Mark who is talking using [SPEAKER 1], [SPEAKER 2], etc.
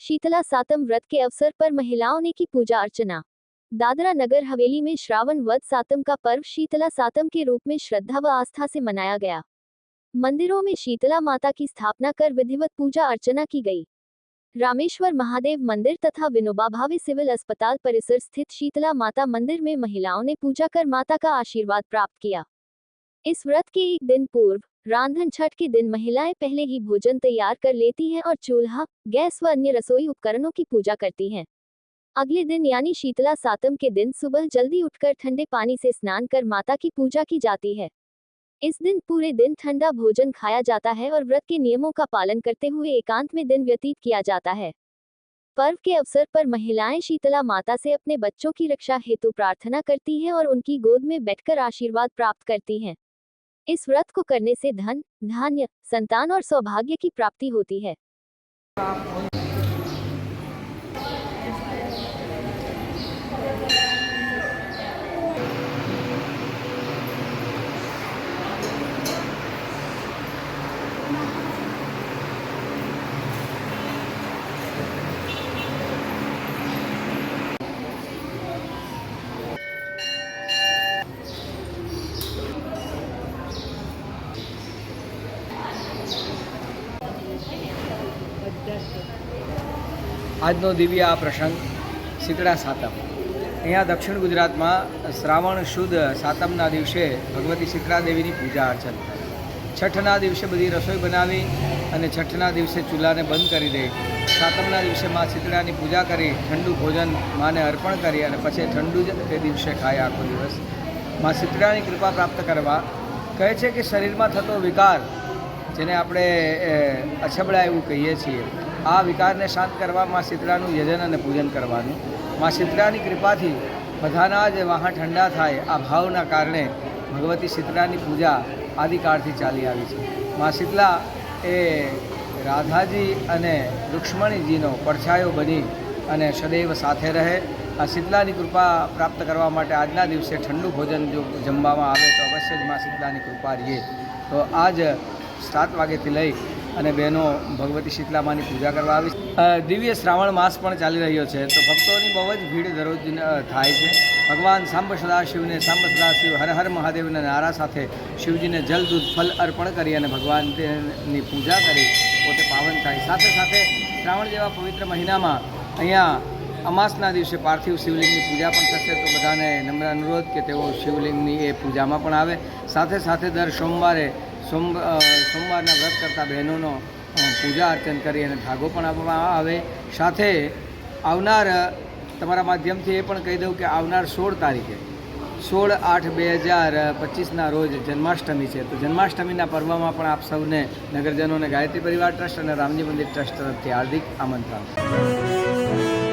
[SPEAKER 1] शीतला सातम व्रत के अवसर पर महिलाओं ने की पूजा अर्चना। दादरा नगर हवेली में श्रावण वद सातम का पर्व शीतला सातम के रूप में श्रद्धा व आस्था से मनाया गया। मंदिरों में शीतला माता की स्थापना कर विधिवत पूजा अर्चना की गई। रामेश्वर महादेव मंदिर तथा विनोबा भावे सिविल अस्पताल परिसर स्थित शीतला माता मंदिर में महिलाओं ने पूजा कर माता का आशीर्वाद प्राप्त किया। इस व्रत के एक दिन पूर्व रांधन छठ के दिन महिलाएं पहले ही भोजन तैयार कर लेती हैं और चूल्हा, गैस व अन्य रसोई उपकरणों की पूजा करती हैं। अगले दिन यानी शीतला सातम के दिन सुबह जल्दी उठकर ठंडे पानी से स्नान कर माता की पूजा की जाती है। इस दिन पूरे दिन ठंडा भोजन खाया जाता है और व्रत के नियमों का पालन करते हुए एकांत में दिन व्यतीत किया जाता है। पर्व के अवसर पर महिलाएं शीतला माता से अपने बच्चों की रक्षा हेतु प्रार्थना करती हैं और उनकी गोद में बैठकर आशीर्वाद प्राप्त करती हैं। इस व्रत को करने से धन, धान्य, संतान और सौभाग्य की प्राप्ति होती है।
[SPEAKER 2] આજનો દિવ્ય આ પ્રસંગ શીતળા સાતમ અહીંયા દક્ષિણ ગુજરાતમાં શ્રાવણ શુદ્ધ સાતમના દિવસે ભગવતી શીતળા દેવીની પૂજા અર્ચન થાય। છઠના દિવસે બધી રસોઈ બનાવી અને છઠના દિવસે ચૂલાને બંધ કરી દે। સાતમના દિવસે મા શીતળાની પૂજા કરી ઠંડુ ભોજન માને અર્પણ કરી અને પછી ઠંડુ જ તે દિવસે ખાય આખો દિવસ। મા શીતળાની કૃપા પ્રાપ્ત કરવા કહે છે કે શરીરમાં થતો વિકાર જેને આપણે અછબડા એવું કહીએ છીએ, આ વિકારને શાંત કરવા મા શીતળાનું યજન અને પૂજન કરવાનું। મા શીતળાની કૃપાથી બધાના જ વાહા ઠંડા થાય આ ભાવના કારણે ભગવતી શીતળાની પૂજા આદિકાળથી ચાલી આવી છે। મા શીતળા એ રાધાજી અને રુક્ષ્મણીજીનો પડછાયો બની અને સદૈવ સાથે રહે। આ શીતળાની કૃપા પ્રાપ્ત કરવા માટે આજના દિવસે ઠંડુ ભોજન જો જમવામાં આવે તો અવશ્ય જ મા શીતળાની કૃપા રહીએ। તો આજ 7 વાગ્યાથી લઈ અને બહેનો ભગવતી શીતળા માની પૂજા કરવા આવી। દિવ્ય શ્રાવણ માસ પણ ચાલી રહ્યો છે તો ભક્તોની બહુ જ ભીડ દરરોજ થાય છે। ભગવાન સાંબ સદાશિવને સાંબ સદાશિવ હર હર મહાદેવના નારા સાથે શિવજીને જલ દૂધ ફલ અર્પણ કરી અને ભગવાનની પૂજા કરી પોતે પાવન થાય। સાથે સાથે શ્રાવણ જેવા પવિત્ર મહિનામાં અહીંયા અમાસના દિવસે પાર્થિવ શિવલિંગની પૂજા પણ થશે તો બધાને નમ્ર અનુરોધ કે તેઓ શિવલિંગની એ પૂજામાં પણ આવે। સાથે સાથે દર સોમવારે સોમવારના વ્રત કરતા બહેનોનો પૂજા અર્ચન કરી અને ધાગો પણ આપવામાં આવે। સાથે આવનાર તમારા માધ્યમથી એ પણ કહી દઉં કે આવનાર 16 તારીખે 16/8/2025ના રોજ જન્માષ્ટમી છે તો જન્માષ્ટમીના પર્વમાં પણ આપ સૌને નગરજનોને ગાયત્રી પરિવાર ટ્રસ્ટ અને રામજી મંદિર ટ્રસ્ટ તરફથી હાર્દિક આમંત્રણ।